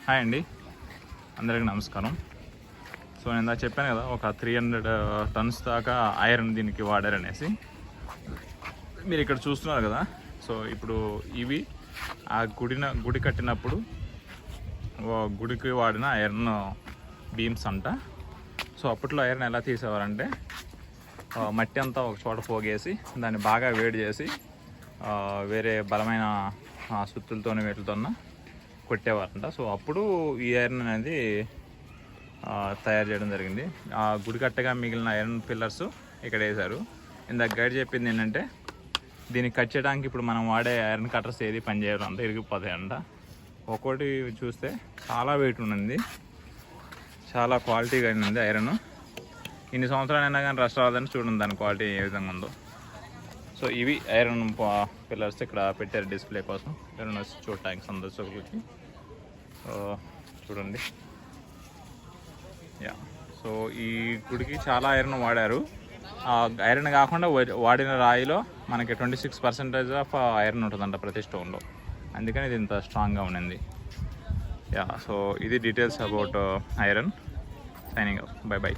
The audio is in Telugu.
హాయ్ అండి, అందరికీ నమస్కారం. సో నేను ఇందాక చెప్పాను కదా, ఒక 300 టన్స్ దాకా ఐరన్ దీనికి వాడారనేసి. మీరు ఇక్కడ చూస్తున్నారు కదా. సో ఇప్పుడు ఇవి ఆ గుడి కట్టినప్పుడు గుడికి వాడిన ఐరన్ బీమ్స్ అంట. సో అప్పట్లో ఐరన్ ఎలా తీసేవారంటే, మట్టి అంతా ఒక చోట పోగేసి దాన్ని బాగా వేడి చేసి వేరే బలమైన సుత్తులతోనే వీటితోన కొట్టేవారంట. సో అప్పుడు ఈ ఐరన్ అనేది తయారు చేయడం జరిగింది. ఆ గుడి కట్టగా మిగిలిన ఐరన్ పిల్లర్స్ ఇక్కడ వేశారు. ఇందాక గైడ్ చెప్పింది ఏంటంటే, దీన్ని కట్ చేయడానికి ఇప్పుడు మనం వాడే ఐరన్ కట్టర్స్ ఏది పనిచేయడం అంతా ఇరిగిపోతాయంట. ఒక్కోటి చూస్తే చాలా వెయిట్ ఉన్నది, చాలా క్వాలిటీగా ఉంది ఐరన్. ఇన్ని సంవత్సరాలు అయినా కానీ రష్ రాదని చూడండి దాని క్వాలిటీ ఏ విధంగా ఉందో. సో ఇవి ఐరన్ పిల్లర్స్ ఇక్కడ పెట్టారు డిస్ప్లే కోసం, ఎవరైనా చూడటానికి సందర్శకులకి. చూడండి. సో ఈ గుడికి చాలా ఐరన్ వాడారు. ఐరన్ కాకుండా వాడిన రాయిలో మనకి 26% ఆఫ్ ఐరన్ ఉంటుందంట ప్రతి స్టోన్లో, అందుకని ఇది ఇంత స్ట్రాంగ్గా ఉండింది. సో ఇది details about iron. Signing off. By by.